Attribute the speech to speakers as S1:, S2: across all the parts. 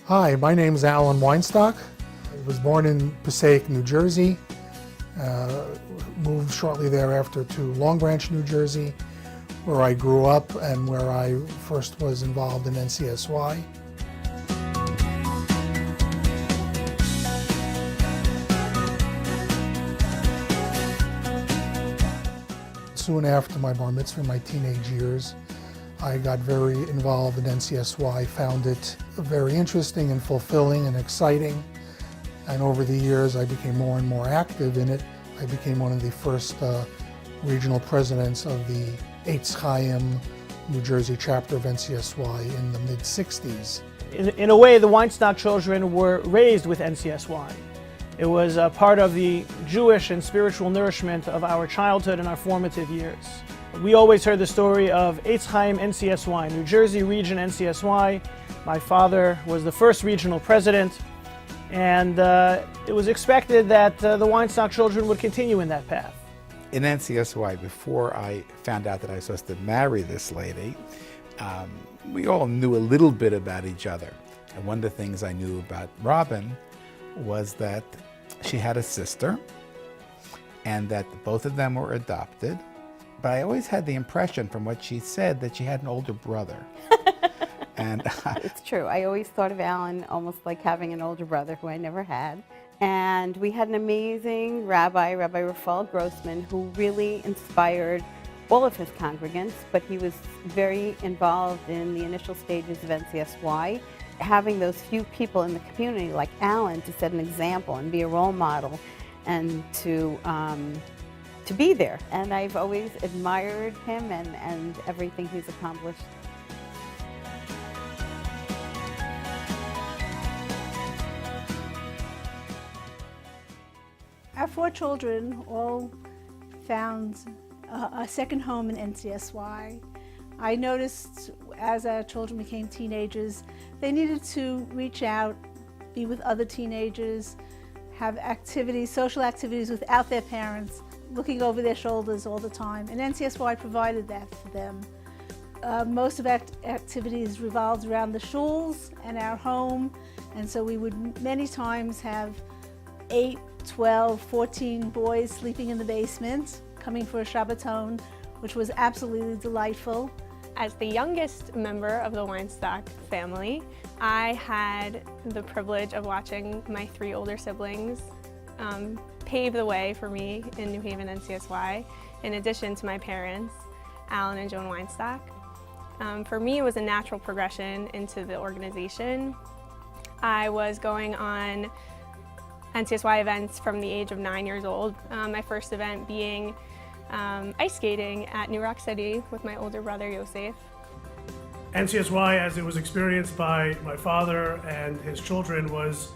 S1: Hi, my name is Alan Weinstock. I was born in Passaic, New Jersey. Moved shortly thereafter to Long Branch, New Jersey, where I grew up and where I first was involved in NCSY. Soon after my bar mitzvah, in my teenage years, I got very involved in NCSY, found it very interesting and fulfilling and exciting. And over the years, I became more and more active in it. I became one of the first regional presidents of the Eitz Chaim, New Jersey chapter of NCSY in the mid-60s.
S2: In a way, the Weinstock children were raised with NCSY. It was a part of the Jewish and spiritual nourishment of our childhood and our formative years. We always heard the story of Eitz Chaim NCSY, New Jersey Region NCSY. My father was the first regional president, and it was expected that the Weinstock children would continue in that path.
S3: In NCSY, before I found out that I was supposed to marry this lady, we all knew a little bit about each other. And one of the things I knew about Robin was that she had a sister and that both of them were adopted. But I always had the impression from what she said that she had an older brother. And
S4: it's true. I always thought of Alan almost like having an older brother who I never had. And we had an amazing Rabbi Rafal Grossman, who really inspired all of his congregants, but he was very involved in the initial stages of NCSY. Having those few people in the community like Alan to set an example and be a role model and to be there. And I've always admired him and everything he's accomplished.
S5: Our 4 children all found a second home in NCSY. I noticed as our children became teenagers, they needed to reach out, be with other teenagers, have activities, social activities without their parents, looking over their shoulders all the time. And NCSY provided that for them. Most of our activities revolved around the shuls and our home. And so we would many times have 8, 12, 14 boys sleeping in the basement, coming for a Shabbaton, which was absolutely delightful.
S6: As the youngest member of the Weinstock family, I had the privilege of watching my 3 older siblings pave the way for me in New Haven NCSY, in addition to my parents, Alan and Joan Weinstock. For me, it was a natural progression into the organization. I was going on NCSY events from the age of 9 years old, my first event being ice skating at New Rock City with my older brother, Yosef.
S7: NCSY, as it was experienced by my father and his children, was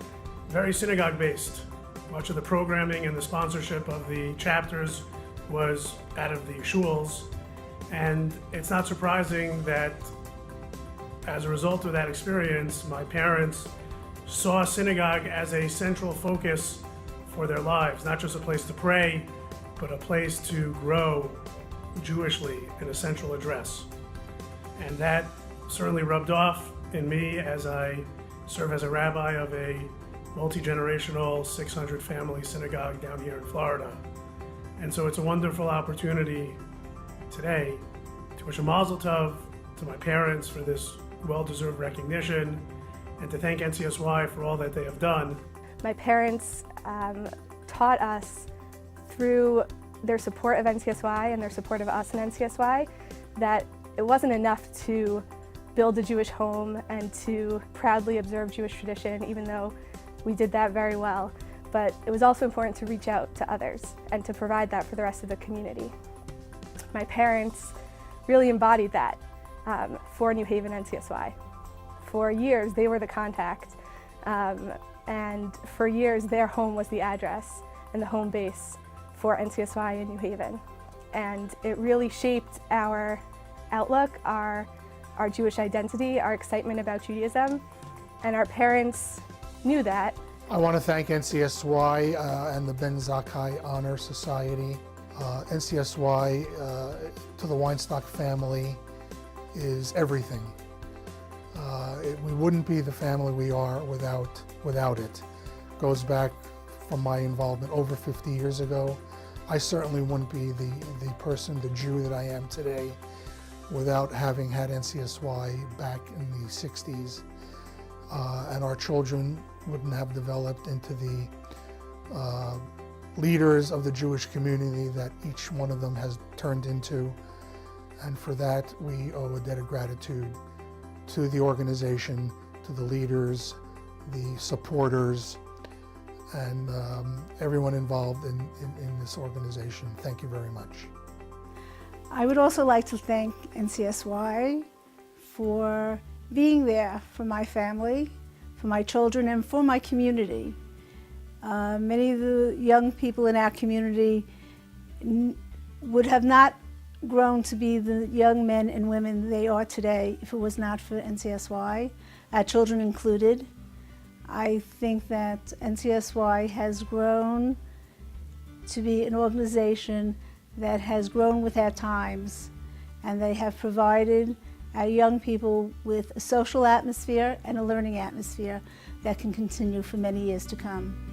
S7: very synagogue-based. Much of the programming and the sponsorship of the chapters was out of the shuls, and it's not surprising that as a result of that experience, my parents saw synagogue as a central focus for their lives, not just a place to pray, but a place to grow Jewishly in a central address. And that certainly rubbed off in me as I serve as a rabbi of a multi-generational 600 family synagogue down here in Florida. And so it's a wonderful opportunity today to wish a mazel tov to my parents for this well-deserved recognition and to thank NCSY for all that they have done.
S8: My parents taught us through their support of NCSY and their support of us in NCSY that it wasn't enough to build a Jewish home and to proudly observe Jewish tradition, even though we did that very well. But it was also important to reach out to others and to provide that for the rest of the community. My parents really embodied that for New Haven NCSY. For years, they were the contact, and for years, their home was the address and the home base for NCSY in New Haven. And it really shaped our outlook, our Jewish identity, our excitement about Judaism, and our parents knew that.
S1: I want to thank NCSY and the Ben Zakkai Honor Society. NCSY to the Weinstock family is everything. We wouldn't be the family we are without it. Goes back from my involvement over 50 years ago. I certainly wouldn't be the person, the Jew that I am today, without having had NCSY back in the 60s. And our children wouldn't have developed into the leaders of the Jewish community that each one of them has turned into. And for that, we owe a debt of gratitude to the organization, to the leaders, the supporters, and everyone involved in this organization. Thank you very much.
S5: I would also like to thank NCSY for being there for my family, for my children, and for my community. Many of the young people in our community would have not grown to be the young men and women they are today if it was not for NCSY, our children included. I think that NCSY has grown to be an organization that has grown with our times, and they have provided our young people with a social atmosphere and a learning atmosphere that can continue for many years to come.